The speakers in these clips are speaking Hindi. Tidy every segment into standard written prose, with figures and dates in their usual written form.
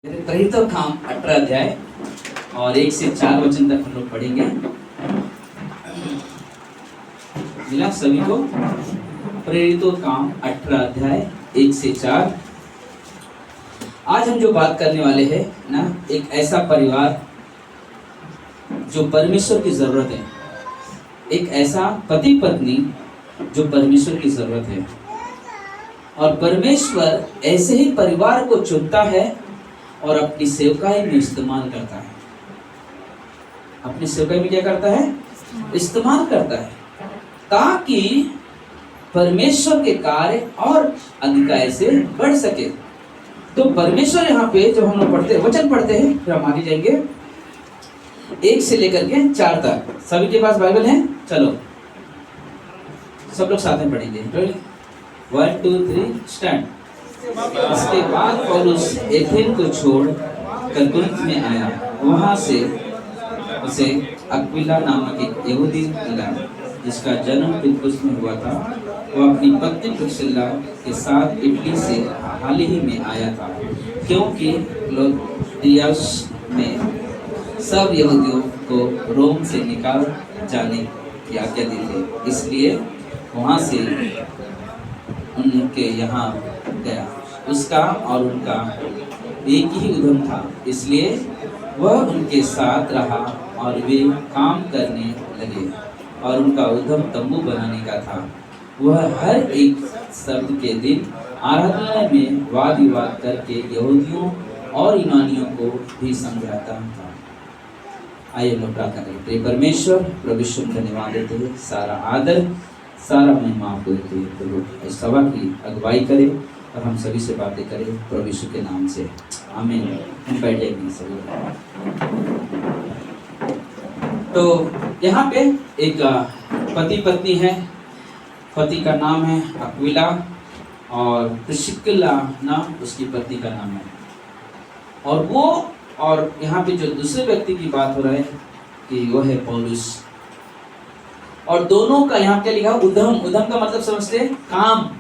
प्रेरितों काम 18 अध्याय और 1 से 4 वचन तक हम लोग पढ़ेंगे। मिला सभी को? प्रेरितों काम 18 अध्याय 1 से 4। आज हम जो बात करने वाले हैं ना, एक ऐसा परिवार जो परमेश्वर की जरूरत है, एक ऐसा पति पत्नी जो परमेश्वर की जरूरत है। और परमेश्वर ऐसे ही परिवार को चुनता है और अपनी सेवकाई में इस्तेमाल करता है। अपनी सेवकाई में क्या करता है? इस्तेमाल करता है, ताकि परमेश्वर के कार्य और अधिकाय से बढ़ सके। तो परमेश्वर यहाँ पे जब हम लोग पढ़ते वचन पढ़ते हैं, फिर हम आगे जाएंगे 1 से लेकर के 4 तक। सभी के पास बाइबल है? चलो सब लोग साथ में पढ़ेंगे। 1 2 3 स्टार्ट। इसके बाद पौलुस एथेन को छोड़ कर कुरिन्थ में आया। वहां से उसे अक्विला नामक एक यहूदी मिला, जिसका जन्म फिलिप्पुस में हुआ था। वह अपनी पत्नी प्रिस्किल्ला के साथ इटली से हाल ही में आया था, क्योंकि क्लौदियस ने सब यहूदियों को रोम से निकाल जाने की आज्ञा दी थी, इसलिए वहां से उनके यहाँ गया। उसका और उनका एक ही उद्यम था, इसलिए वह उनके साथ रहा और वे काम करने लगे। और उनका उद्यम तंबू बनाने का था। वह हर एक शब्द के दिन आराधना में वाद विवाद करके यहूदियों और यूनानियों को भी समझाता था। आइए हम प्रार्थना करें। परमेश्वर प्रभु यीशु धन्यवाद देते हैं, सारा आदर सारा महिमा आपको देते हैं। प्रभु इस सभा की अगुवाई करे और हम सभी से बातें करें प्रभु यीशु के नाम से, आमीन। हम बैठे नहीं सभी। तो यहाँ पे एक पति पत्नी है। पति का नाम है अक्विला और प्रिस्किल्ला नाम उसकी पत्नी का नाम है। और यहाँ पे जो दूसरे व्यक्ति की बात हो रहा है कि वो है पौलुस। और दोनों का यहाँ क्या लिखा? उद्यम। उद्यम का मतलब समझते हैं? काम।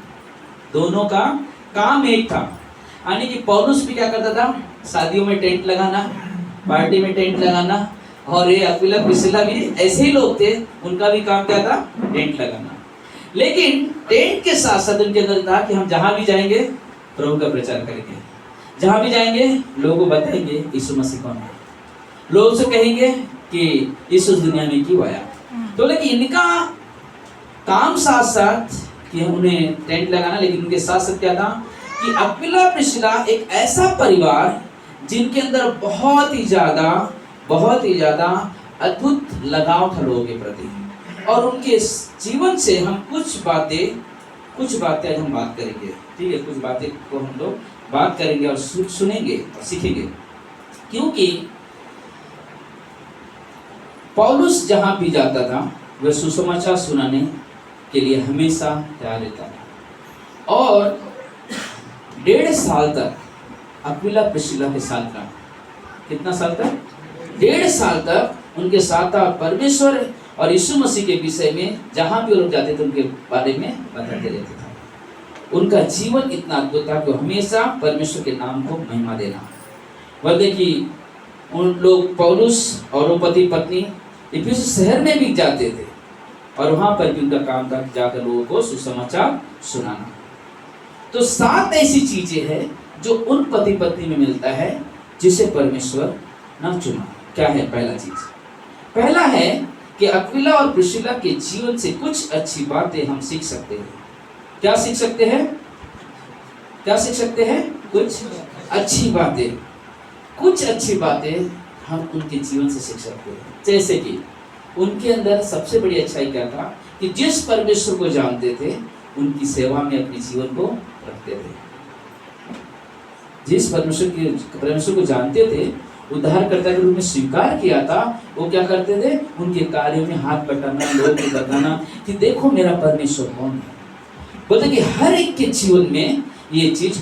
दोनों का काम एक था। यानी कि पौलुस भी क्या करता था? शादियों में टेंट लगाना, पार्टी में टेंट लगाना। और ये अक्विला प्रिस्किल्ला भी ऐसे ही लोग थे, उनका भी काम क्या था? टेंट लगाना। लेकिन टेंट के साथ साथ उनके अंदर था कि हम जहां भी जाएंगे प्रभु का प्रचार करेंगे। जहां भी जाएंगे लोगों को बताएंगे यीशु मसीह कौन है। लोग से कहेंगे कि यीशु दुनिया में क्यों आया। तो लेकिन इनका काम साथ साथ कि उन्हें टेंट लगाना, लेकिन उनके साथ साथ क्या था कि अक्विला प्रिस्किल्ला एक ऐसा परिवार जिनके अंदर बहुत ही ज्यादा अद्भुत लगाव था लोगों के प्रति। और उनके जीवन से हम कुछ बातें आज हम बात करेंगे। ठीक है, कुछ बातें को हम लोग बात करेंगे और सुनेंगे और सीखेंगे। क्योंकि पौलुस जहां भी जाता था वह सुसमाचार सुनाने के लिए हमेशा तैयार रहता था। और 1.5 साल तक अक्विला प्रिस्किल्ला के साथ रहा। कितना साल तक? 1.5 साल तक उनके साथ था। परमेश्वर और यीशु मसीह के विषय में जहां भी लोग जाते थे उनके बारे में बताते रहते थे। उनका जीवन इतना अद्भुत था कि हमेशा परमेश्वर के नाम को महिमा देना। बोलते कि उन लोग पौलुस और वो पति पत्नी इफिसुस शहर में भी जाते थे और वहां पर भी उनका काम था जाकर लोगों को सुसमाचार सुनाना। तो 7 ऐसी चीजें हैं जो उन पति पत्नी में मिलता है जिसे परमेश्वर न चुना। क्या है? पहला है कि अक्विला और प्रिस्किल्ला के जीवन से कुछ अच्छी बातें हम सीख सकते हैं। क्या सीख सकते हैं? कुछ अच्छी बातें हम उनके जीवन से सीख सकते हैं। जैसे कि उनके अंदर सबसे बड़ी अच्छाई क्या था कि जिस परमेश्वर को जानते थे उनकी सेवा में अपने जीवन को रखते थे। जिस परमेश्वर को जानते थे, उद्धारकर्ता के रूप में स्वीकार किया था, वो क्या करते थे? उनके कार्यों में हाथ बटाना, लोगों को बताना कि देखो मेरा परमेश्वर कौन है। बोलते कि हर एक के जीवन में ये चीज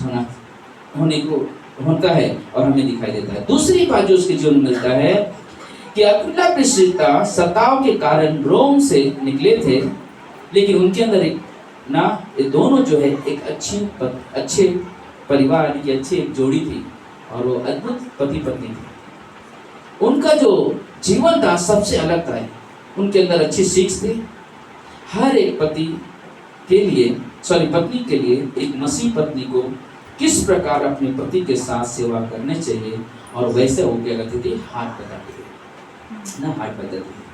होता है और हमें दिखाई देता है। दूसरी बात जो उसके जीवन में मिलता है कि अक्विला प्रिस्किल्ला सताव के कारण रोम से निकले थे, लेकिन उनके अंदर ये दोनों जो है एक अच्छे परिवार की अच्छी एक जोड़ी थी। और वो अद्भुत पति पत्नी थे। उनका जो जीवन था सबसे अलग था। उनके अंदर अच्छी सीख थी। हर एक पति के लिए पत्नी के लिए एक मसीह पत्नी को किस प्रकार अपने पति के साथ सेवा करने चाहिए, और वैसे वो क्या करती थी, हाथ बताती थी ना, हाथ बताती थी।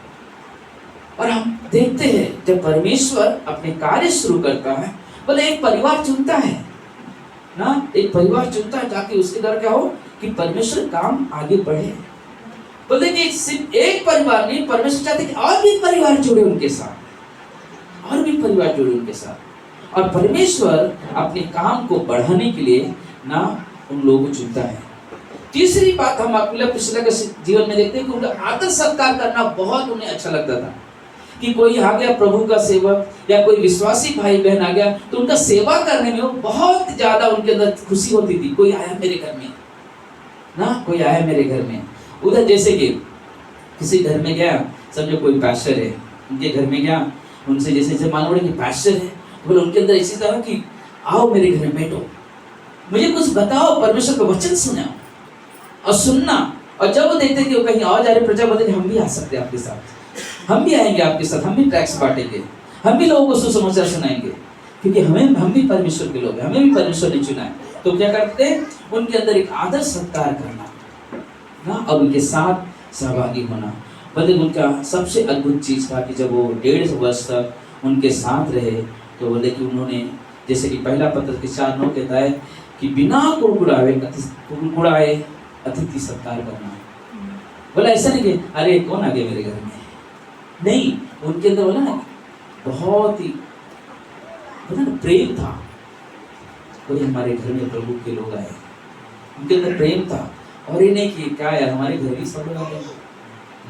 और हम देखते हैं जब परमेश्वर अपने कार्य शुरू करता है, बोले एक परिवार चुनता है ना, एक परिवार चुनता है ताकि उसके द्वारा क्या हो कि परमेश्वर काम आगे बढ़े। बोले कि सिर्फ एक परिवार नहीं, परमेश्वर चाहते कि और भी परिवार जुड़े उनके साथ, और भी परिवार जुड़े उनके साथ। और परमेश्वर अपने काम को बढ़ाने के लिए ना उन लोगों को चुनता है। तीसरी बात हम अकुला पिछला के जीवन में देखते हैं कि उनका आदर सत्कार करना बहुत उन्हें अच्छा लगता था। कि कोई आ गया प्रभु का सेवक या कोई विश्वासी भाई बहन आ गया तो उनका सेवा करने में वो बहुत ज्यादा उनके अंदर खुशी होती थी। कोई आया मेरे घर में ना, कोई आया मेरे घर में। उधर जैसे कि किसी घर में गया, समझो कोई पास्टर है, उनके घर में गया, उनसे जैसे मालूम पड़ा कि पास्टर है, बोले उनके अंदर ऐसी था कि आओ मेरे घर में बैठो, मुझे कुछ बताओ, परमेश्वर का वचन सुनाओ और सुनना। और जब वो देखते कि वो कहीं और जा रहे, प्रजा बोलते हम भी आ सकते हैं आपके साथ, हम भी आएंगे आपके साथ, हम भी टैक्स बांटेंगे, हम भी लोगों को सुसमाचार सुनाएंगे, क्योंकि हम भी परमेश्वर के लोग हैं, हमें भी परमेश्वर ने चुना है। तो क्या करते हैं, उनके अंदर एक आदर सत्कार करना ना, और उनके साथ सहभागी होना। बल्कि उनका सबसे अद्भुत चीज था कि जब वो 1.5 वर्ष तक उनके साथ रहे, तो बोले कि उन्होंने, जैसे कि पहला पत्र के 4:9 कहता है कि बिना कुड़कुड़ाए अतिथि सत्कार करना। बोला ऐसा नहीं कि अरे कौन आ गया मेरे घर में, नहीं, उनके अंदर बोला ना बहुत ही प्रेम था। बोले हमारे घर में प्रभु के लोग आए, उनके अंदर प्रेम था। और ये नहीं कि क्या यार हमारे घर भी सब लोग आ गए,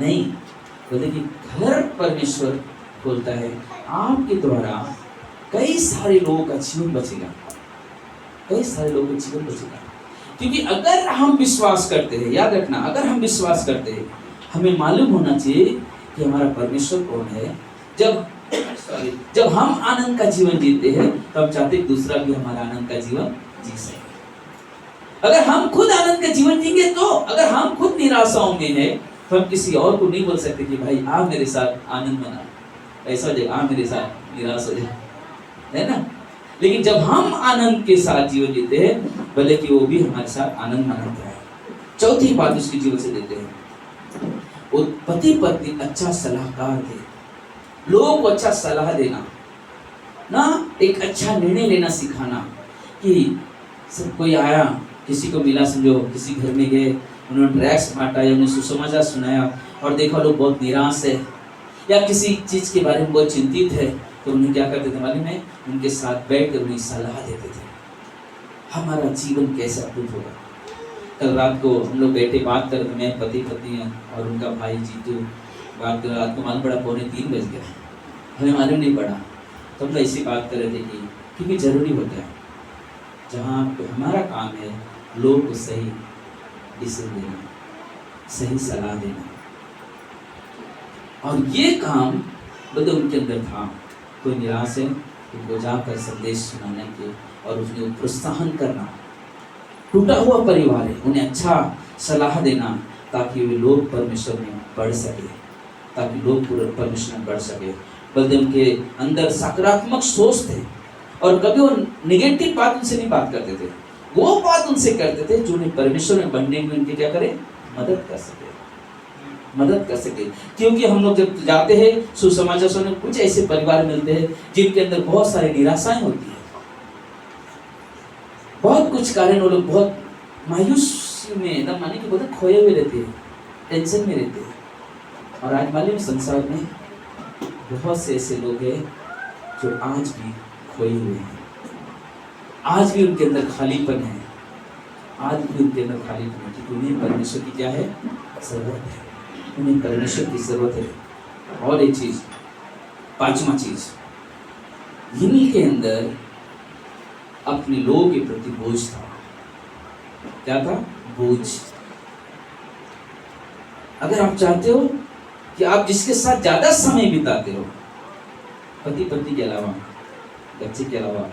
नहीं, बोले कि घर परमेश्वर खोलता है, आपके द्वारा कई सारे लोगों का जीवन बचेगा, कई सारे लोगों का जीवन बचेगा। क्योंकि अगर हम विश्वास करते हैं, याद रखना, अगर हम विश्वास करते हैं, हमें मालूम होना चाहिए कि हमारा परमेश्वर कौन है। जब हम आनंद का जीवन जीते हैं तो हम चाहते हैं दूसरा भी हमारा आनंद का जीवन जी सके। अगर हम खुद आनंद का जीवन जीएंगे, तो अगर हम खुद निराशाओं में हैं तो हम किसी और को नहीं बोल सकते कि भाई आप मेरे साथ आनंद मना, ऐसा हो जाएगा, आप मेरे साथ निराश हो जाए, है ना। लेकिन जब हम आनंद के साथ जीवन जीते हैं, भले कि वो भी हमारे साथ आनंद मनाता है। चौथी बात उसके जीवन से देते हैं, वो पति पत्नी अच्छा सलाहकार थे, लोगों को अच्छा सलाह देना ना, एक अच्छा निर्णय लेना सिखाना। कि सब कोई आया, किसी को मिला, समझो किसी घर में गए, उन्होंने ड्रैक्स बांटा या उन्हें सुसमाचार सुनाया, और देखा लोग बहुत निराश है या किसी चीज के बारे में बहुत चिंतित है, तो उन्हें क्या करते थे मालूम है, उनके साथ बैठ कर उन्हें सलाह देते थे, हमारा जीवन कैसे अद्भुत होगा। कल रात को हम लोग बैठे बात कर रहे थे, मैं पति पत्नी और उनका भाई जीतू, बात कर, रात को मालूम पड़ा 2:45 बज गया, हमें मालूम नहीं पड़ा। तो हम लोग ऐसी बात कर रहे थे कि क्योंकि जरूरी होता है जहाँ पे हमारा काम है लोग को सही डिसीजन देना, सही सलाह देना, और ये काम बदल उनके अंदर था। कोई निराश है उनको जाकर संदेश सुनाने के और उसमें प्रोत्साहन करना। टूटा हुआ परिवार है, उन्हें अच्छा सलाह देना ताकि वे लोग परमेश्वर में बढ़ सके, ताकि लोग पूरे परमेश्वर में बढ़ सके। बल्कि उनके अंदर सकारात्मक सोच थे, और कभी वो निगेटिव बात उनसे नहीं बात करते थे, वो बात उनसे करते थे जो उन्हें परमेश्वर में बढ़ने में उनके क्या करे, मदद कर सके, मदद कर सके। क्योंकि हम लोग जब जाते हैं सुसमाचार सुनने, कुछ ऐसे परिवार मिलते हैं जिनके अंदर बहुत सारी निराशाएं होती है, बहुत कुछ कारण वो लोग बहुत मायूसी में एकदम माने कि बहुत खोए हुए रहते हैं, टेंशन में रहते हैं। और आज मालूम संसार में बहुत से ऐसे लोग हैं जो आज भी खोए हुए हैं, आज भी उनके अंदर खालीपन है, आज भी उनके अंदर खालीपन है, क्योंकि उन्हें परमेश्वर की क्या है, जरूरत है, उन्हें परमेश्वर की जरूरत है। और एक चीज, 5वां चीज, इन्हीं के अंदर अपने लोगों के प्रति बोझ था। क्या था, बोझ। अगर आप चाहते हो कि आप जिसके साथ ज्यादा समय बिताते हो, पति पत्नी के अलावा, बच्चे के अलावा,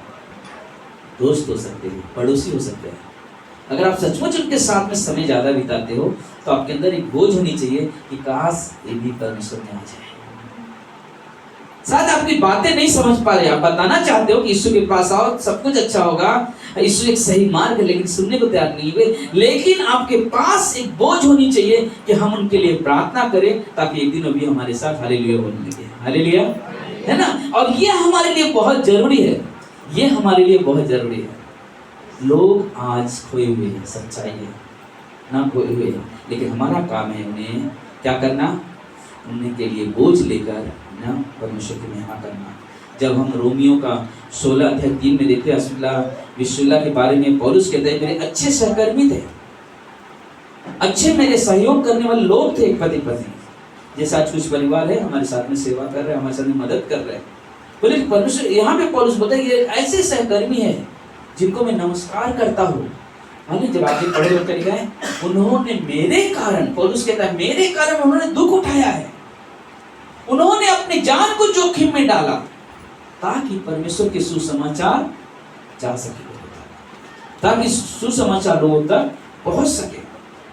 दोस्त हो सकते हैं, पड़ोसी हो सकते हैं, अगर आप सचमुच उनके साथ में समय ज्यादा बिताते हो तो आपके अंदर एक बोझ होनी चाहिए कि काश ये भी परमेश्वर में आ जाए। शायद आपकी बातें नहीं समझ पा रहे, आप बताना चाहते हो कि यीशु के पास आओ सब कुछ अच्छा होगा, यीशु एक सही मार्ग है, लेकिन सुनने को तैयार नहीं हुए। लेकिन आपके पास एक बोझ होनी चाहिए कि हम उनके लिए प्रार्थना करें ताकि एक दिन वो भी हमारे साथ हालेलुया बोलने लगे। हालेलुया, है ना। और ये हमारे लिए बहुत जरूरी है, ये हमारे लिए बहुत जरूरी है। लोग आज खोए हुए हैं, सच्चाई है ना, खोए हुए हैं, लेकिन हमारा काम है उन्हें क्या करना, उनके लिए बोझ लेकर ना परमेश्वर की महिमा करना। जब हम रोमियो का 16 अध्याय 3 में देखते हैं विश्वला के बारे में पौलुस कहते हैं मेरे अच्छे सहकर्मी थे, अच्छे मेरे सहयोग करने वाले लोग थे, पति पत्नी जैसे आज कुछ परिवार है हमारे साथ में सेवा कर रहे हैं, हमारे साथ में मदद कर रहे हैं। बोले परमेश्वर यहाँ पे पौलुस बोलता है ये ऐसे सहकर्मी है जिनको मैं नमस्कार करता हूँ। जब आगे पढ़े होकर गए, उन्होंने मेरे कारण, पौलुस कहता है मेरे कारण उन्होंने दुख उठाया है, उन्होंने अपनी जान को जोखिम में डाला ताकि परमेश्वर के सुसमाचार जा सके, ताकि सुसमाचार लोगों तक पहुंच सके।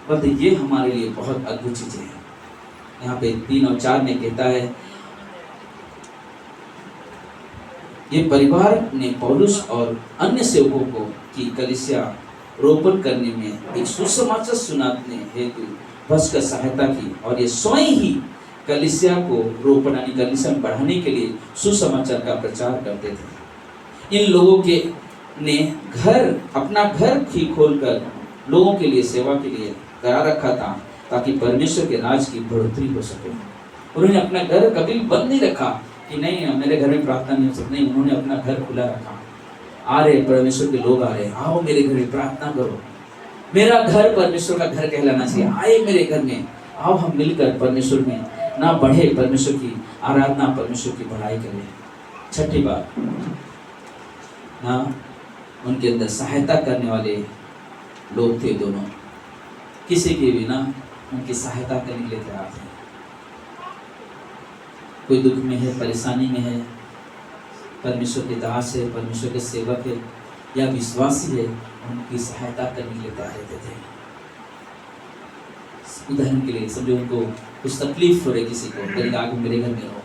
बोलते ये हमारे लिए बहुत अद्भुत चीजें हैं। यहाँ पे 3 और 4 में कहता है ये परिवार ने पौलुस और अन्य सेवकों को की कलीसिया रोपण करने में एक सुसमाचार सुनाने हेतु बस कर सहायता की, और ये स्वयं ही कलीसिया को रोपण यानी कलीसिया बढ़ाने के लिए सुसमाचार का प्रचार करते थे। इन लोगों के ने घर, अपना घर ही खोलकर लोगों के लिए सेवा के लिए करा रखा था ताकि परमेश्वर के राज की बढ़ोतरी हो सके। उन्होंने अपना घर कभी बंद नहीं रखा कि नहीं मेरे घर में प्रार्थना नहीं हो सकती, नहीं, उन्होंने अपना घर खुला रखा। आ रहे परमेश्वर के लोग, आ रहे, आओ मेरे घर में प्रार्थना करो, मेरा घर परमेश्वर का घर कहलाना चाहिए, आए मेरे घर में, आओ हम मिलकर परमेश्वर में ना बढ़े, परमेश्वर की आराधना, परमेश्वर की बढ़ाई करें। छठी बात ना, उनके अंदर सहायता करने वाले लोग थे दोनों, किसी के भी ना उनकी सहायता करने के लिए तैयार थे। कोई दुख में है, परेशानी में है, परमेश्वर के दास है, परमेश्वर के सेवक है या विश्वासी है, उनकी सहायता करने के लिए तैयार रहते थे। उदाहरण के लिए समझो उनको कुछ तकलीफ हो रही किसी को, कहीं आगे मेरे घर में रहो,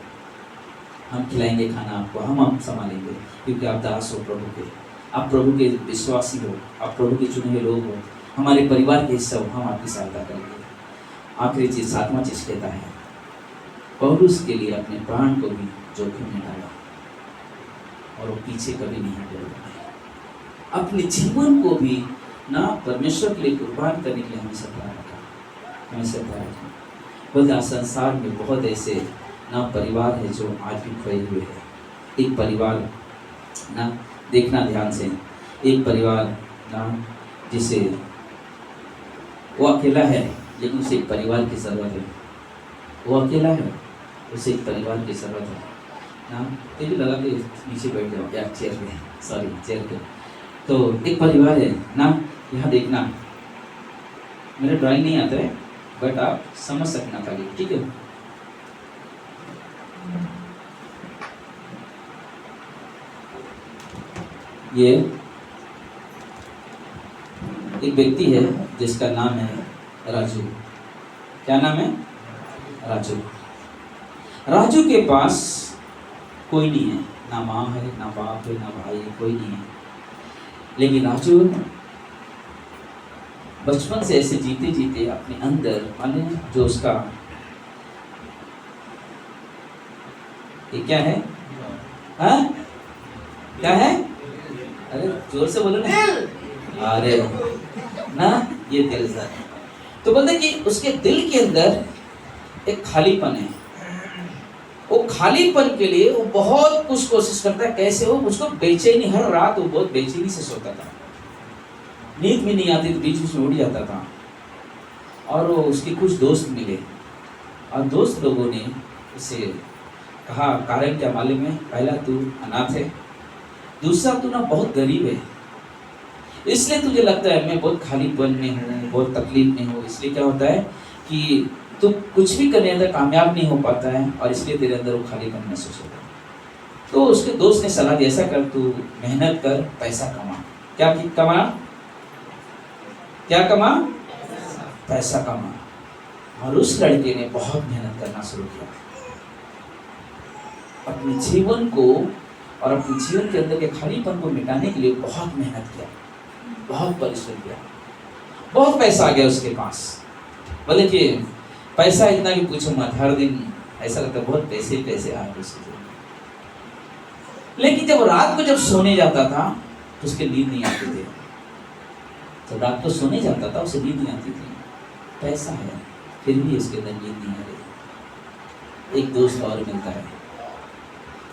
हम खिलाएंगे खाना आपको, हम संभालेंगे, क्योंकि आप दास हो प्रभु के, आप प्रभु के विश्वासी हो, आप प्रभु के चुने हुए लोग हो, हमारे परिवार के हिस्सा हो, हम आपकी सहायता करेंगे। आखिरी चीज, 7वां चीज कहता है पौलुस के लिए अपने प्राण को भी जोखिम में डाला और वो पीछे कभी नहीं हटे, अपने जीवन को भी ना परमेश्वर के लिए कुर्बान करने के लिए हमेशा तैयार रखा, हमेशा तैयार रखा। बोलते संसार में बहुत ऐसे ना परिवार है जो आज भी खोए हुए हैं। एक परिवार ना, देखना ध्यान से, एक परिवार ना जिसे वो अकेला है लेकिन उसे एक परिवार की जरूरत है, वो अकेला है उसे एक परिवार की जरूरत है ना। टीवी लगा के नीचे बैठ जाओ या चेयर पे, सॉरी चेयर पे। तो एक परिवार है ना, यहाँ देखना, मेरे ड्राइंग नहीं आता है बट आप समझ सकना खाली, ठीक है। ये एक व्यक्ति है जिसका नाम है राजू। क्या नाम है? राजू। राजू के पास कोई नहीं है, ना माँ है, ना बाप है, ना भाई है, कोई नहीं है। लेकिन राजू बचपन से ऐसे जीते जीते अपने अंदर माने जो उसका ये क्या है, हाँ क्या है, अरे जोर से बोलो ना, अरे ना ये दिल सर। तो बोलते कि उसके दिल के अंदर एक खालीपन है, वो खालीपन के लिए वो बहुत कुछ कोशिश करता है, कैसे हो, उसको बेचैनी, हर रात वो बहुत बेचैनी से सोता था, नींद भी नहीं आती तो बीच बीच में उड़ जाता था। और वो उसके कुछ दोस्त मिले और दोस्त लोगों ने उसे कहा कारण क्या मालूम है, पहला तू अनाथ है, दूसरा तू ना बहुत गरीब है, इसलिए तुझे लगता है मैं बहुत खालीपन में हूँ, बहुत तकलीफ में हूँ, इसलिए क्या होता है कि तू कुछ भी करने अंदर कामयाब नहीं हो पाता है और इसलिए तेरे अंदर वो खालीपन महसूस होता है। तो उसके दोस्त ने सलाह दी ऐसा कर, तू मेहनत कर, पैसा कमा। क्या कमा? क्या कमा? पैसा कमा। और उस लड़के ने बहुत मेहनत करना शुरू किया, अपने जीवन को और अपने जीवन के अंदर के खालीपन को मिटाने के लिए बहुत मेहनत किया, बहुत परिश्रम किया। बहुत पैसा आ गया उसके पास, बोले कि पैसा इतना कि पूछो मत, हर दिन ऐसा लगता बहुत पैसे पैसे आ रहे उसके। लेकिन जब रात को जब सोने जाता था तो उसके नींद नहीं आती थी। तो रात को सोने जाता था उसे नींद नहीं आती थी। पैसा है फिर भी उसके अंदर नींद नहीं आ रही। एक दोस्त और मिलता है,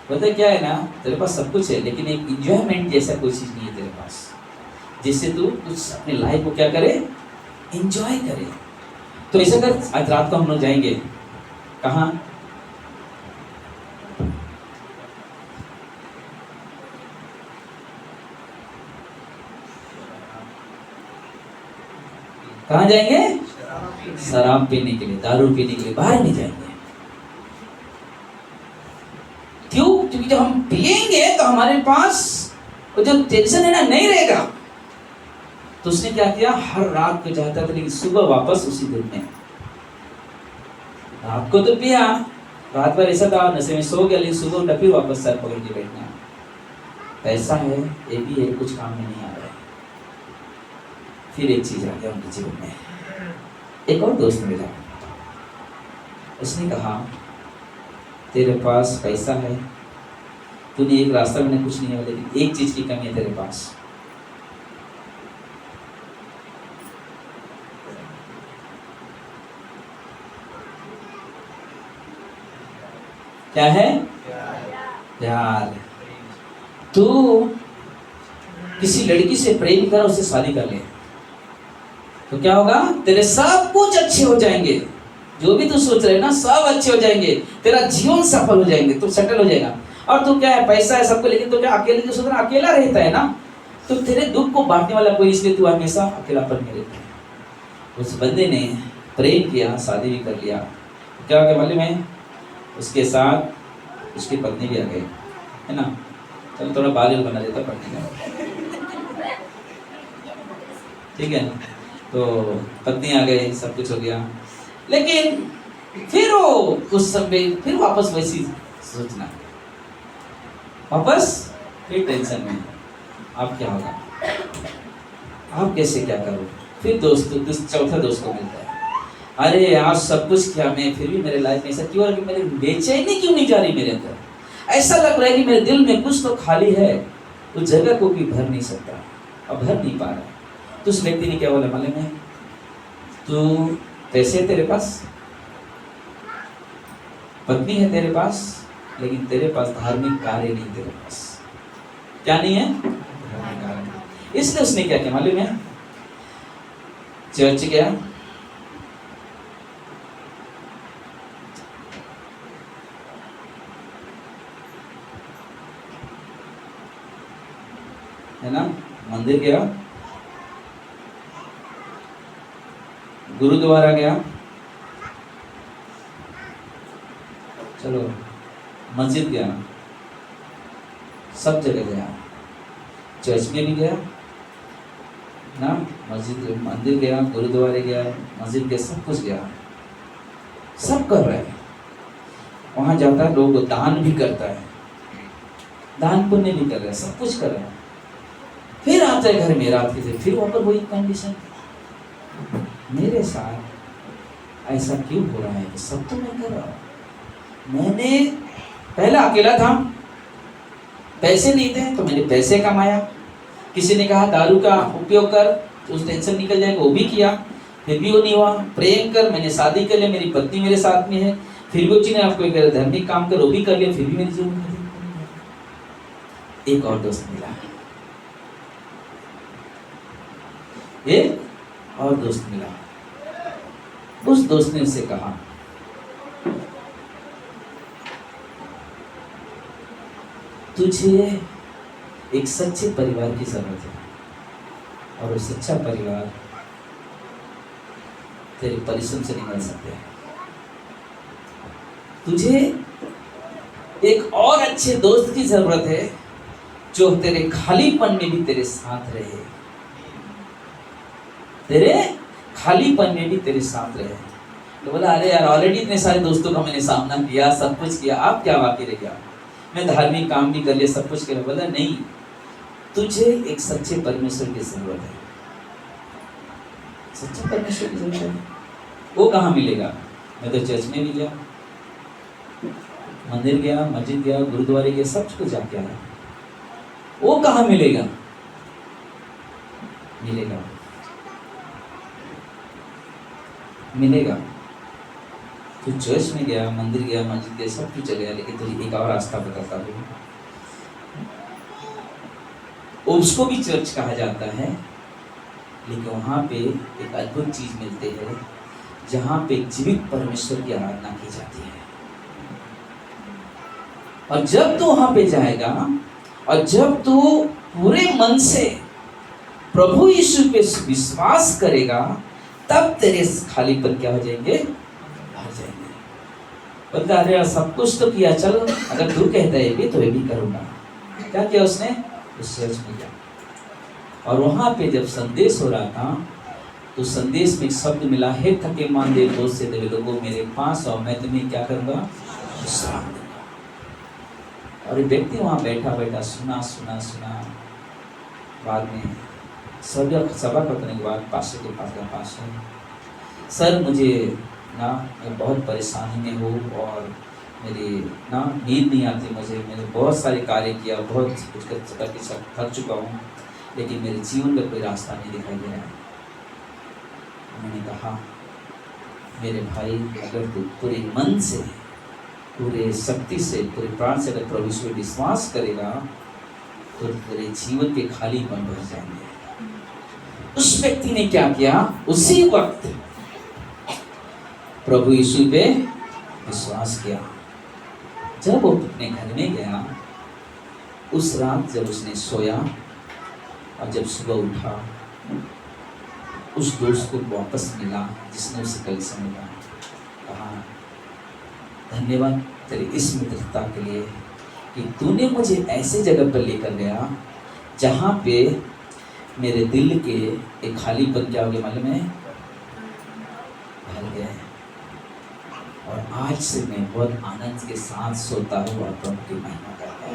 पता क्या है ना, तेरे पास सब कुछ है लेकिन एक इंजॉयमेंट जैसा कोई चीज नहीं है तेरे पास, जिससे तू कुछ अपनी लाइफ को क्या करे, एंजॉय करे। तो ऐसा कर, आज रात को हम लोग जाएंगे कहाँ? कहाँ जाएंगे? शराब पीने के लिए, दारू पीने के लिए बाहर नहीं जाएंगे। क्यों? क्योंकि जब हम पिएंगे तो हमारे पास वो जो टेंशन है ना नहीं रहेगा। तो उसने क्या किया, हर रात को जाता था लेकिन सुबह वापस उसी दिन में। रात को तो पिया, रात भर ऐसा था नशे में सो गया, लेकिन सुबह उठा फिर वापस सर पकड़ के बैठना। पैसा है ये भी है, कुछ काम में नहीं आ रहा है। फिर एक चीज आ गया उनके जीवन में, एक और दोस्त मिला। उसने कहा तेरे पास पैसा है, तूने एक रास्ता में कुछ नहीं है, लेकिन एक चीज की कमी है तेरे पास। क्या है? प्यार। तू किसी लड़की से प्रेम कर, उससे शादी कर ले तो क्या होगा, तेरे सब कुछ अच्छे हो जाएंगे। जो भी तू सोच रहे ना सब अच्छे हो जाएंगे, तेरा जीवन सफल हो जाएंगे, तू सेटल हो जाएगा। और तू क्या है, पैसा है सबको, लेकिन तू क्या अकेले जो सोच रहा अकेला रहता है ना, तो तेरे दुख को बांटने वाला कोई, इसलिए तू हमेशा अकेलापन में रहता है। उस बंदे ने प्रेम किया, शादी भी कर लिया। क्या हो गया मालूम है, उसके साथ उसकी पत्नी भी आ गई, है ना। चलो थोड़ा बाल बना देता पत्नी का, ठीक है। तो पत्नी आ गई, सब कुछ हो गया, लेकिन फिर वो उस समय फिर वापस वैसी सोचना, वापस फिर टेंशन में, अब क्या होगा, आप कैसे क्या करो। फिर चौथा दोस्त को मिलता है, अरे यार सब कुछ किया मैं, फिर भी मेरे लाइफ में ऐसा क्यों है कि मेरे बेचैनी क्यों नहीं जा रही मेरे अंदर, ऐसा लग रहा है कि मेरे दिल में कुछ तो खाली है, उस जगह को भी भर नहीं सकता, अब भर नहीं पा रहा। तो उस व्यक्ति ने क्या बोला मालूम है, तू पैसे है तेरे पास, पत्नी है तेरे पास, लेकिन तेरे पास धार्मिक कार्य नहीं, तेरे पास क्या नहीं है, इसलिए उसने क्या किया मालूम है, चर्च गया, है ना, मंदिर गया, गुरुद्वारा गया, चलो मस्जिद गया, सब जगह गया, चर्च में भी गया ना, मस्जिद मंदिर गया, गुरुद्वारे गया, मस्जिद गया, सब कुछ गया, सब कर रहा है। वहां जाता है, लोग दान भी करता है, दान पुण्य भी कर रहा है, सब कुछ कर रहा है। फिर आता है घर में रात के, फिर वहां पर वही कंडीशन, मेरे साथ ऐसा क्यों हो रहा है, सब तो मैं कर रहा हूं, मैंने पहला अकेला था, पैसे नहीं थे तो मैंने पैसे कमाया, किसी ने कहा दारू का उपयोग कर तो उस टेंशन निकल जाएगा, वो भी किया, फिर भी वो नहीं हुआ। प्रेम कर, मैंने शादी कर लिया, मेरी पत्नी मेरे साथ में है, फिर भी उसी ने आपको एक धार्मिक काम कर, वो भी कर लिया, फिर भी मेरी जीवन में। एक और दोस्त मिला, एक और दोस्त मिला, उस दोस्त ने उससे कहा तुझे एक सच्चे परिवार की जरूरत है, और वो सच्चा परिवार तेरे परिश्रम से नहीं मिल सकते। तुझे एक और अच्छे दोस्त की जरूरत है जो तेरे खालीपन में भी तेरे साथ रहे, तेरे खालीपन में भी तेरे साथ रहे। तो बोला अरे यार ऑलरेडी इतने सारे दोस्तों का मैंने सामना किया, सब कुछ किया, आप क्या बाकी रह गया, मैं धार्मिक काम भी कर लिया, सब कुछ किया। बोला नहीं, तुझे एक सच्चे परमेश्वर की जरूरत है। सच्चे परमेश्वर की जरूरत है, वो कहाँ मिलेगा? मैं तो चर्च में भी गया, मंदिर गया, मस्जिद गया, गुरुद्वारे गया, सब कुछ जाके आया, वो कहाँ मिलेगा? मिलेगा। तो चर्च में गया, मंदिर गया, मस्जिद गया, सब कुछ चले गया, लेकिन तुझे एक और रास्ता बताता हूँ, उसको भी चर्च कहा जाता है, लेकिन वहाँ पे एक अद्भुत चीज मिलती है, जहाँ पे जीवित परमेश्वर की आराधना की जाती है। और जब तू वहां पे जाएगा और जब तू पूरे मन से प्रभु यीशु पे विश्वास करेगा, तब तेरे खालीपन क्या हो जाएंगे? भर जाएंगे। बोलता अरे सब कुछ तो किया, चल अगर तू कहता है भी तो ये भी करूंगा। क्या किया उसने? उस चर्च में गया और वहां पे जब संदेश हो रहा था तो संदेश में एक शब्द मिला, हे थके मांदे बोझ से दबे लोगों मेरे पास आओ, मैं तुम्हें क्या करूंगा? विश्राम दूंगा। और एक व्यक्ति वहां बैठा बैठा सुना सुना सुना, बाद में सभा करने के बाद पास्टर के पास गया, पास्टर सर मुझे ना मैं बहुत परेशानी में हूँ और मेरी ना नींद नहीं आती मुझे, मैंने बहुत सारे कार्य किया, बहुत कुछ करके सब थक चुका हूँ, लेकिन मेरे जीवन में कोई रास्ता नहीं दिखाई दे रहा है। मैंने कहा मेरे भाई, अगर तू पूरे मन से, पूरे शक्ति से, पूरे प्राण से अगर प्रभु यीशु पे विश्वास करेगा तो तेरे जीवन के खालीपन भर जाएंगे। उस व्यक्ति ने क्या किया? उसी वक्त प्रभु यीशु पे विश्वास किया। जब वो अपने घर में गया, उस रात जब उसने सोया और जब सुबह उठा, उस दोस्त को वापस मिला जिसने उसे कल से मिला। कहा धन्यवाद तेरी इस मित्रता के लिए कि तूने मुझे ऐसे जगह पर लेकर गया जहाँ पे मेरे दिल के एक खालीपन क्या हो गया मालूम है? भर गया। और आज से मैं बहुत आनंद के साथ सोता हूँ और प्रभु की महिमा करता हूँ।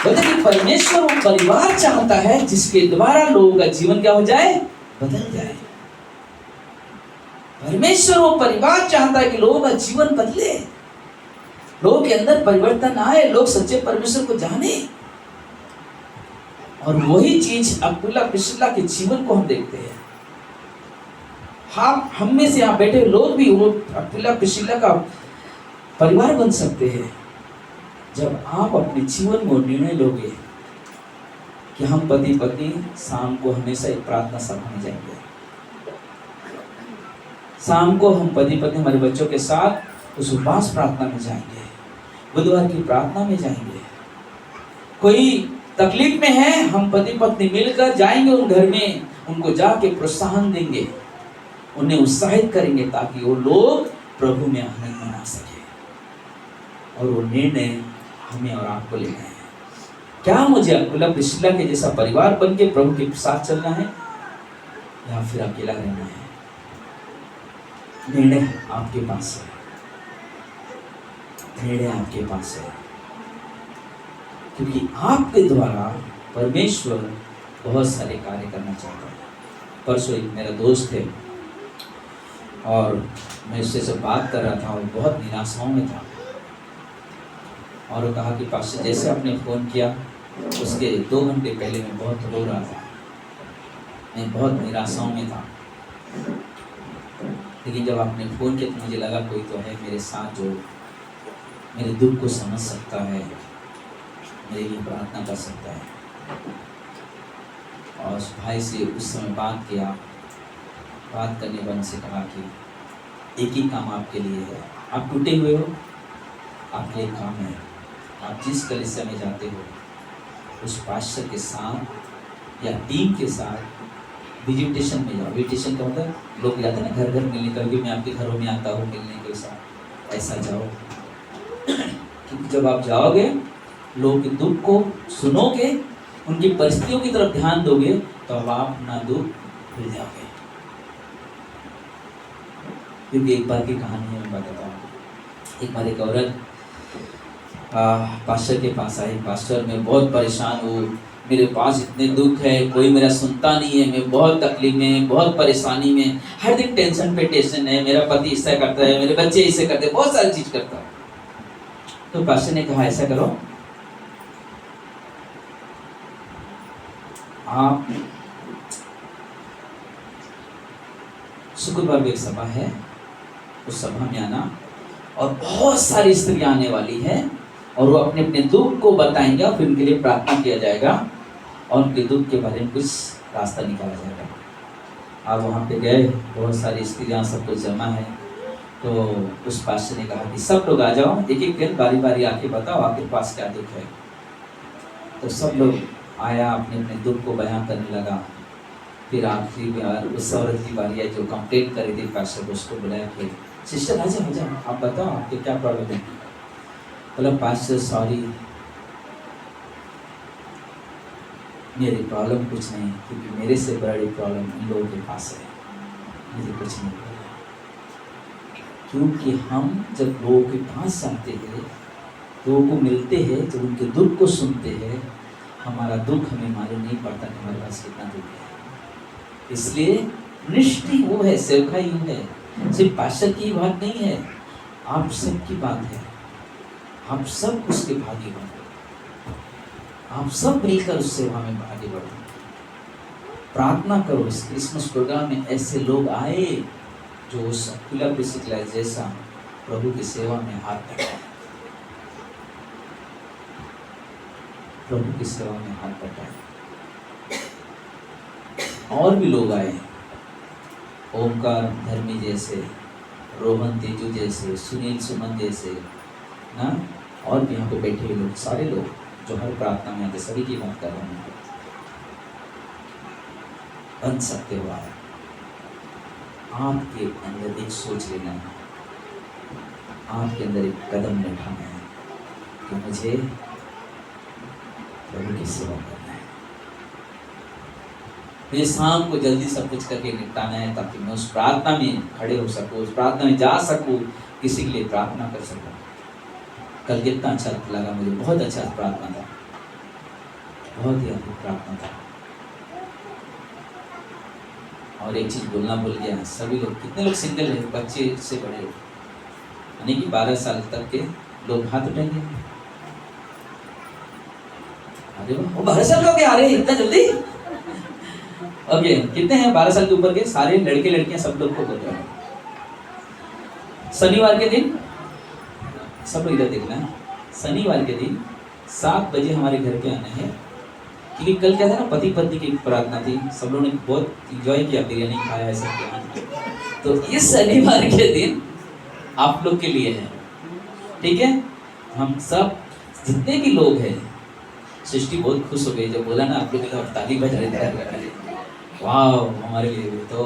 बोलते कि परमेश्वर वो परिवार चाहता है जिसके द्वारा लोगों का जीवन क्या हो जाए? बदल जाए। परमेश्वर वो परिवार चाहता है कि लोगों का जीवन बदले, लोगों के अंदर परिवर्तन आए, लोग सच्चे परमेश्वर को जाने। और वही चीज अक्विला प्रिस्किला के जीवन को हम देखते हैं। हम में से यहाँ बैठे लोग भी वो अक्विला प्रिस्किला का परिवार बन सकते हैं जब आप अपने जीवन में निर्णय लोगे कि हम पति पत्नी शाम को हमेशा एक प्रार्थना सभा में जाएंगे, शाम को हम पति पत्नी हमारे बच्चों के साथ उस उपवास प्रार्थना में जाएंगे, बुधवार की प्रार्थना में जाएंगे। कोई तकलीफ में है, हम पति पत्नी मिलकर जाएंगे उन घर में, उनको जाके प्रोत्साहन देंगे, उन्हें उत्साहित करेंगे ताकि वो लोग प्रभु में आनंद मना सके। और वो निर्णय हमें और आपको लेना है। क्या मुझे अक्विला प्रिस्किला के जैसा परिवार बन के प्रभु के साथ चलना है या फिर अकेला रहना है? निर्णय आपके पास है, निर्णय आपके पास है, क्योंकि आपके द्वारा परमेश्वर बहुत सारे कार्य करना चाहता है। परसों एक मेरा दोस्त है और मैं उससे सब बात कर रहा था और बहुत निराशाओं में था, और वो कहा कि पास्टर जैसे आपने फ़ोन किया उसके 2 घंटे पहले मैं बहुत रो रहा था, मैं बहुत निराशाओं में था, लेकिन जब आपने फ़ोन किया तो मुझे लगा कोई तो है मेरे साथ जो मेरे दुख को समझ सकता है, मेरे लिए प्रार्थना कर सकता है। और उस भाई से उस समय बात किया, बात करने के बाद उनसे कहा कि एक ही काम आपके लिए है, आप टूटे हुए हो, आपके लिए काम है, आप जिस कलीसिया में जाते हो उस पास्टर के साथ या टीम के साथ विजिटेशन में जाओ। विजिटेशन का मतलब लोग जाते हैं ना घर घर मिलने, कभी मैं आपके घरों में आता हूँ मिलने के साथ, ऐसा जाओ। क्योंकि जब आप जाओगे लोगों के दुख को सुनोगे, उनकी परिस्थितियों की तरफ ध्यान दोगे, तो अब आप ना दुख भूल जाओगे। क्योंकि एक बार की कहानी है, मैं बताता हूँ। एक बार एक औरत पास्टर के पास आई। पास्टर, मैं बहुत परेशान हूँ, मेरे पास इतने दुख है, कोई मेरा सुनता नहीं है, मैं बहुत तकलीफ में, बहुत परेशानी में, हर दिन टेंशन पे टेंशन है, मेरा पति ऐसा करता है, मेरे बच्चे ऐसे करते हैं, बहुत सारी चीज करता है। तो पास्टर ने कहा ऐसा करो, आप शुक्रवार को एक सभा है, उस सभा में आना, और बहुत सारी स्त्रियां आने वाली है, और वो अपने अपने दुख को बताएंगे और फिर उनके लिए प्रार्थना किया जाएगा और उनके दुख के बारे में कुछ रास्ता निकाला जाएगा। आप वहाँ पे गए, बहुत सारी स्त्रियां, सब कुछ जमा है। तो उस पास्टर ने कहा कि सब लोग आ जाओ, एक एक कर बारी बारी आके बताओ आपके पास क्या दुख है। तो सब लोग आया, अपने अपने दुख को बयां करने लगा। फिर आखिरी बार उस औरत की बारी आई जो कंप्लेंट कर रही थी पास्टर को, उसको बुलाया कि सिस्टर आ जाओ, आप बताओ आपके क्या प्रॉब्लम है। बोला पास्टर सॉरी, मेरी प्रॉब्लम कुछ नहीं, क्योंकि मेरे से बड़ी प्रॉब्लम इन लोगों के पास है, मुझे कुछ नहीं बोला। क्योंकि हम जब लोगों के पास जाते हैं, लोगों को मिलते हैं, जब उनके दुख को सुनते हैं, हमारा दुख हमें मालूम नहीं पड़ता कि हमारे पास कितना दुख है। इसलिए निष्ठा वो है, सेवकाई वो है, सिर्फ पास्टर की बात नहीं है, आप सबकी बात है। आप सब उसके भागी बनो, आप सब मिलकर उस सेवा में भागी बढ़ो। प्रार्थना करो इस क्रिसमस प्रोग्राम में ऐसे लोग आए जो उस फिलिप प्रिस्किला जैसा प्रभु की सेवा में हाथ बटाए, प्रभु की सेवा में हाथ बटाए। और भी लोग आए, ओमकार धर्मी जैसे, रोहन तेजू जैसे, सुनील सुमन जैसे ना, और भी यहाँ पे बैठे हुए लोग, सारे लोग जो हर प्रार्थना में आते, सभी की बात कर रहे हैं। बन सकते हो आपके अंदर एक सोच लेना है, आपके अंदर एक कदम उठाना है कि मुझे प्रभु की सेवा करना है, मुझे शाम को जल्दी सब कुछ करके निपटाना है, ताकि मैं उस प्रार्थना में खड़े हो सकूं, उस प्रार्थना में जा सकूं, किसी के लिए प्रार्थना कर सकूं। कल कितना अच्छा लगा मुझे, बहुत अच्छा प्रार्थना था, बहुत ही अद्भुत प्रार्थना था। और एक चीज बोलना भूल गया, सभी लोग, कितने लोग सिंगल है, बच्चे से बड़े, यानी कि 12 साल तक के लोग हाथ उठाएंगे। अरे वो 12 साल का क्या, आ रहे इतना जल्दी? ओके, कितने हैं 12 साल के ऊपर के? सारे लड़के लड़कियां सब लोग को बोल रहे हैं। शनिवार के दिन सब लोग इधर देखना है, शनिवार के दिन 7 बजे हमारे घर पे आना है, क्योंकि कल क्या था ना, पति पत्नी की प्रार्थना थी, सब लोगों ने बहुत इंजॉय किया, बिरयानी खाया है सब किया। तो इस शनिवार के दिन आप लोग के लिए है, ठीक है? हम सब जितने भी लोग हैं, सृष्टि बहुत खुश हो गई जब बोला ना आप लोग के लिए ताली बजा रहे, वाह हमारे लिए। तो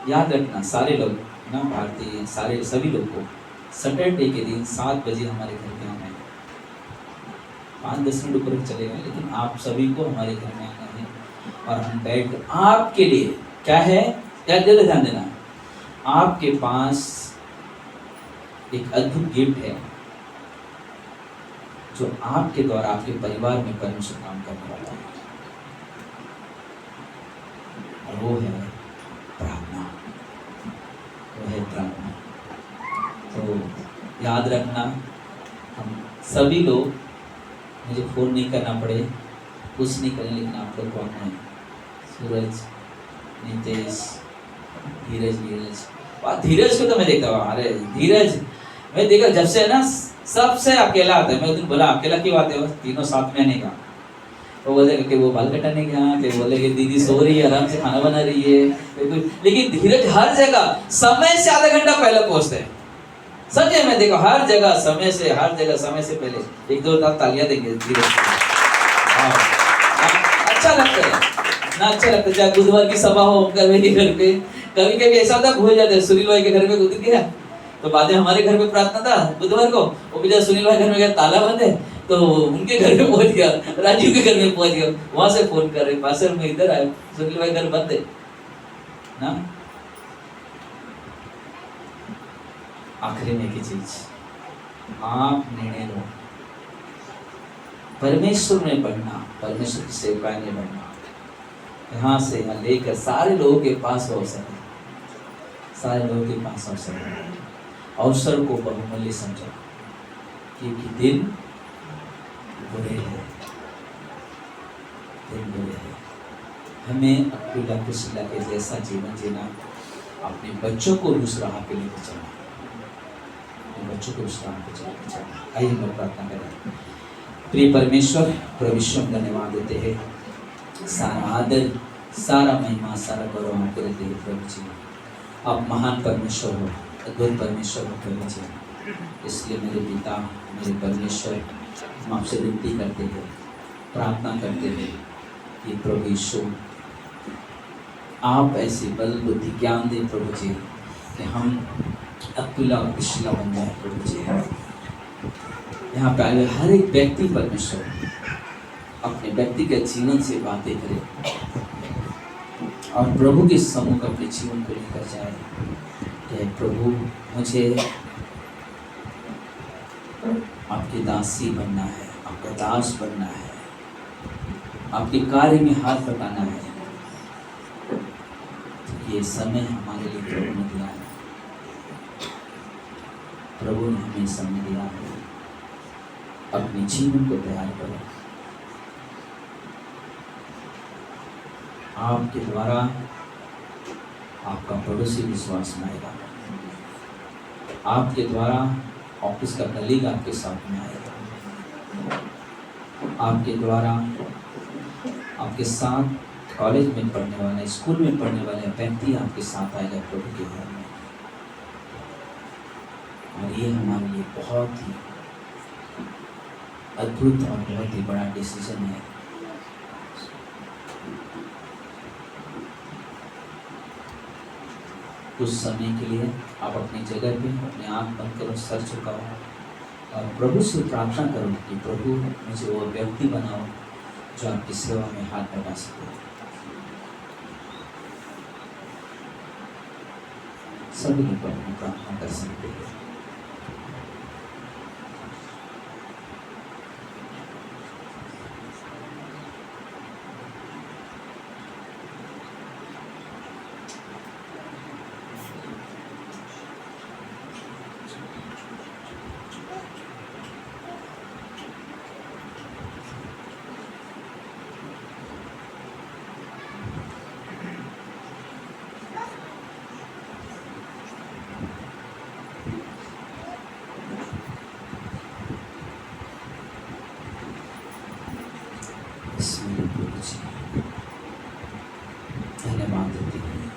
याद रखना सारे लोग ना, भारतीय सारे सभी लोग को सैटरडे के दिन 7 बजे हमारे घर पे आना है। 5-10 मिनट ऊपर चलेगा, लेकिन आप सभी को हमारे घर में आना है, और हम बैठ कर आपके लिए क्या है, क्या ध्यान देना, आपके पास एक अद्भुत गिफ्ट है जो आपके द्वारा आपके परिवार में परमेश्वर काम करने वाला है, और वो है प्रार्थना, वो है प्रार्थना। तो याद रखना, हम सभी लोग, मुझे फ़ोन नहीं करना पड़े, कुछ नहीं करें, लेकिन आप लोग कौन हैं? सूरज, नितेश, धीरज, धीरज को तो मैं देखता हूँ, अरे धीरज मैं देखा जब से ना सबसे अकेला आता है। मैं उस दिन बोला अकेला क्यों आते हो, तीनों साथ में आने का। वो बोले कि वो बाल कटाने गया, कि बोले कि दीदी सो रही है, आराम से खाना बना रही है। लेकिन धीरज हर जगह समय से आधा घंटा पहले पहुंचते हैं। सच है, मैं देखा हर जगह समय से, हर जगह समय से पहले। 1-2 तालियां देंगे धीरज। अच्छा लगता है ना, अच्छा लगता है। चाहे बुधवार की सभा हो मेरे घर पे, कभी कभी ऐसा होता भूल जाते हैं। सुनील भाई के घर में उतर गया, तो बाद में हमारे घर पे प्रार्थना था बुधवार को, वो भी जब सुनील भाई घर में गया ताला बंद है, तो उनके घर में पहुंच गया, राजू के घर में पहुंच गया, वहां से फोन कर रहे पासर में इधर आए, सुनील भाई घर बंद है ना। आखिरी में की चीज, आप निर्णय लो, परमेश्वर में बढ़ना, परमेश्वर की सेवा में बढ़ना, यहाँ से यहाँ लेकर सारे लोगों के पास अवसर है, सारे लोगों के पास अवसर है। अवसर को बहुमूल्य समझो, क्योंकि दिन बुरे हैं, दिन बुरे हैं। हमें अकेला पिछला के जैसा जीवन जीना, अपने बच्चों को उस राह पे लेकर चलना, बच्चों को उस राह पे चलकर चलना। आइए हम प्रार्थना करें। प्रिय परमेश्वर, प्रभु हम धन्यवाद देते हैं, सारा आदर, सारा महिमा, सारा गौरव आपको देते हैं प्रभु जी। आप महान परमेश्वर हो, अद्भुत परमेश्वर हो प्रभु जी। इसलिए मेरे पिता, मेरे परमेश्वर, हम आपसे विनती करते हैं, प्रार्थना करते हैं कि प्रभु यीशु आप ऐसी बल बुद्धि ज्ञान दें प्रभु जी, कि हम अकेला और पिछला बन जाए प्रभु जी। यहाँ पे आए हर एक व्यक्ति परमेश्वर अपने व्यक्तिगत जीवन से बातें करे और प्रभु के सम्मुख अपने जीवन को लेकर जाए कि प्रभु मुझे आपकी दासी बनना है, आपका दास बनना है, आपके कार्य में हाथ बटाना है। तो ये समय हमारे लिए प्रभु ने दिया है, प्रभु ने हमें समय दिया है, अपने जीवन को तैयार करो। आपके द्वारा आपका पड़ोसी विश्वास में आएगा, आपके द्वारा ऑफिस का कलीग आपके साथ में आएगा, आपके द्वारा आपके साथ कॉलेज में पढ़ने वाले, स्कूल में पढ़ने वाले व्यक्ति आपके साथ आएगा प्रभु के घर में। और ये हमारे लिए बहुत ही अद्भुत और बहुत ही बड़ा डिसीजन है। कुछ समय के लिए आप अपनी जगह पे अपने आँख बंद करो, सर झुकाओ और प्रभु से प्रार्थना करो कि प्रभु मुझे वो व्यक्ति बनाओ जो आपकी सेवा में हाथ बटा सके। सभी लोग अपनी प्रार्थना कर सकते हैं। धन्यवाद देते हैं।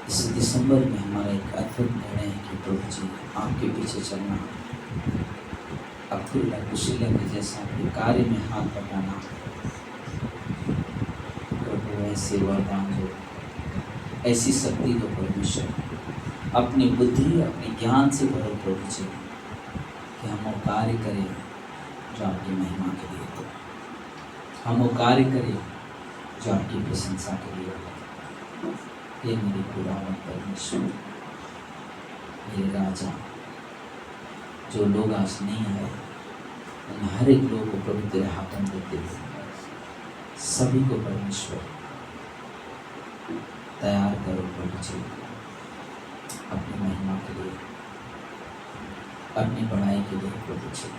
इस दिसंबर में हमारा एक अद्भुत निर्णय है कि प्रभु जी आपके पीछे चलना, अब्दुल्ला कुशीला के जैसा अपने कार्य में हाथ बटाना। प्रभु ऐसे वरदान दो, ऐसी शक्ति दो परमेश्वर, अपनी बुद्धि अपने ज्ञान से भरो प्रभु जी, कि हम वो कार्य करें जो आपकी महिमा के लिए हो, हम वो कार्य करें जो आपकी प्रशंसा के लिए हो। ये मेरे खुदावंद परमेश्वर, मेरे राजा, जो लोग आज नहीं आए उन हर एक लोग को प्रभु तेरे हाथों में देते हैं। सभी को परमेश्वर तैयार करो प्रभु जी, अपनी महिमा के लिए, अपनी बड़ाई के लिए प्रभु जी।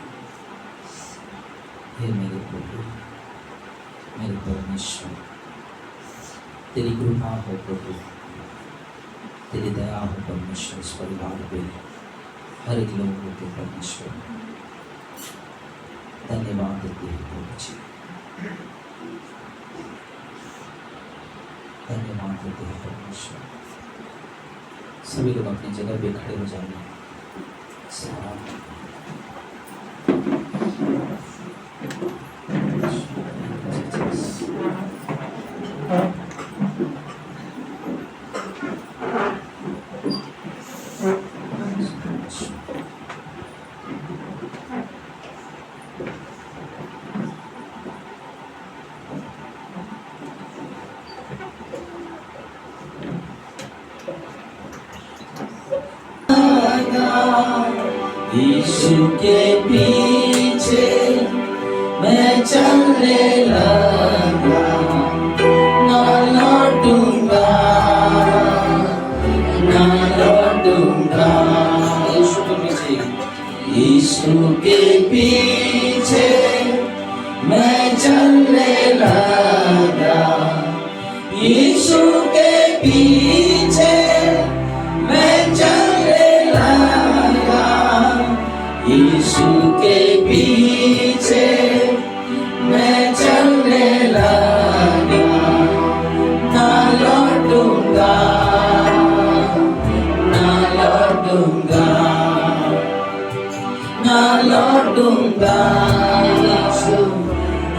हे मेरे प्रभु, मेरे परमेश्वर, तेरी कृपा हो प्रभु, तेरी दया हो परमेश्वर इस परिवार पे, हर एक लोगों पे परमेश्वर। धन्यवाद देते हैं प्रभु जी, धन्यवाद देते हैं परमेश्वर। सभी लोग अपनी जगह पे खड़े हो जाएंगे। यीशु के पीछे मैं चलने लगा, ना लौटूंगा, ना लौटूंगा। यीशु के पीछे, यीशु के पीछे मैं चलने लगा, यीशु के पीछे मैं चलने लगा, यीशु के पीछे मैं चलने लगा, ना लौटूंगा, ना लौटूंगा, ना लौटूंगा, यीशु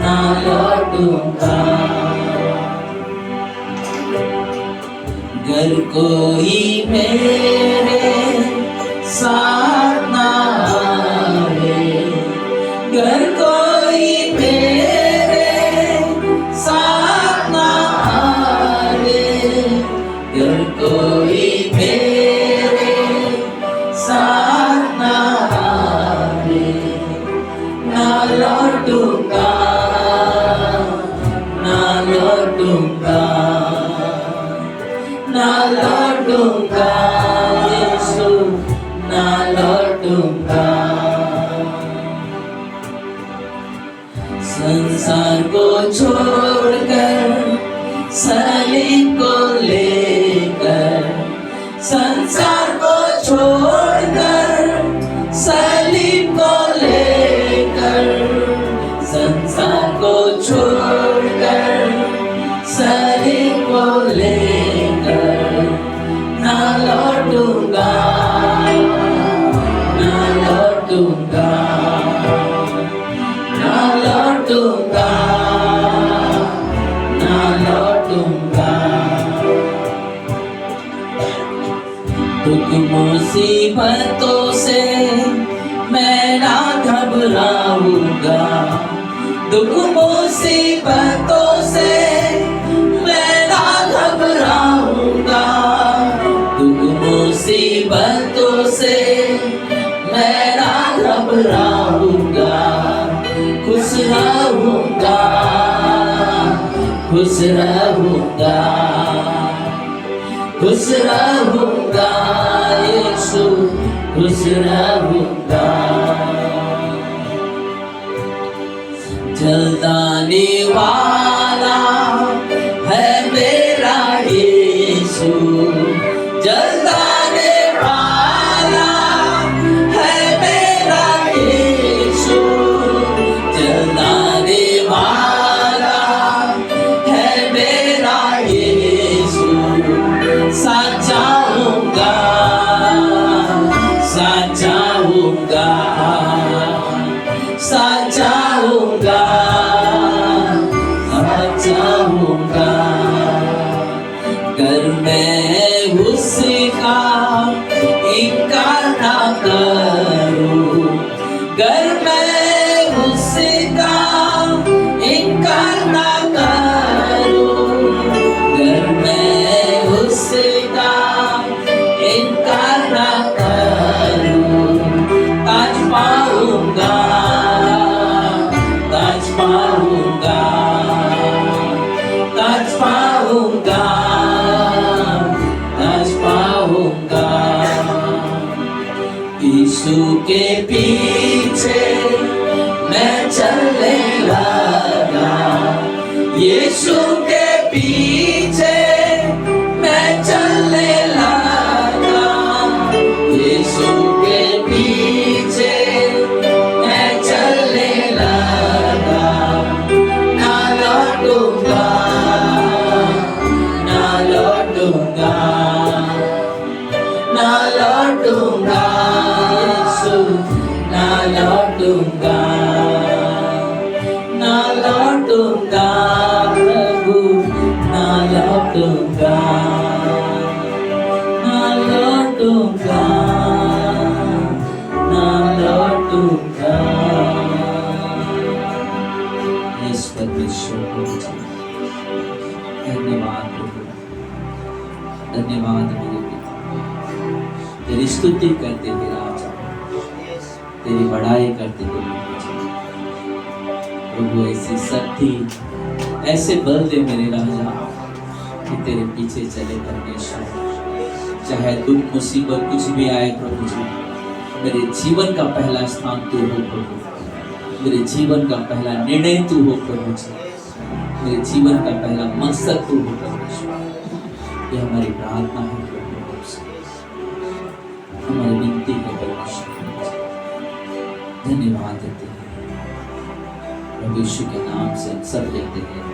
ना लौटूंगा। अगर कोई मेरे साथ ना आए, अगर कोई मेरे साथ ना आए, अगर कोई मेरे साथ ना आए, ना लौटूंगा, ना लौटूंगा, ना लौटूंगा, यीशु ना लौटूंगा। संसार को छोड़कर, सलीब को लेकर, संसार को छोड़कर, सलीब को लेकर, संसार को छोड़कर, सलीब को लेकर, ना लौटूंगा, ना लौटूंगा, ना लौटूंगा, ना लौटूंगा। दुख मुसीबतों से मैं ना घबराऊंगा, दुख मुसीबतों से मैं ना घबराऊंगा, दुख मुसीबतों से मैं ना घबराऊंगा, खुश रहूंगा, खुश रहूंगा, खुश रहूंगा, यीशु खुश रहूंगा। जलदाने वाला है मेरा यीशु, जलदाने वाला है मेरा यीशु, जलदाने वाला है मेरा यीशु। साथ जाऊंगा, साथ जाऊंगा, साथ जाऊंगा, साथ जाऊंगा। कर मैं उसका इनकार ना करूं, कर मैं उसका इनकार ना करूं, कर मैं उसका इनकार ना करूं, ताज पाऊंगा, ताज पाऊंगा, ताज पाऊंगा, ताज पाऊंगा। यीशु के पीछे मैं चलने लगा, यीशु के पीछे मैं चलने लगा, यीशु के पीछे मैं चलने लगा, ना लौटूंगा, ना लौटूंगा, ना लौटूंगा, यीशु ना लौटूंगा, ना लौटूंगा, प्रभु ना लौटूंगा, ना लौटूंगा, ना लौटूंगा। इस परमेश्वर को धन्यवाद प्रभु, धन्यवाद मेरे पिता, तेरी स्तुति करते हुए राजा, तेरी बड़ाई करते हुए प्रभु। ऐसी शक्ति, ऐसे बल दे मेरे राजा कि तेरे पीछे चले परमेश्वर। चाहे दुख मुसीबत कुछ भी आए प्रभु जी, मेरे जीवन का पहला स्थान तू हो प्रभु। मेरे जीवन का पहला निर्णय तू हो प्रभु जी। मेरे जीवन का पहला मकसद तू हो परमेश्वर। यह हमारी प्रार्थना है प्रभु, हमारी विनती है परमेश्वर। धन्यवाद देते हैं प्रभु यीशु के नाम से हम सब लेते हैं।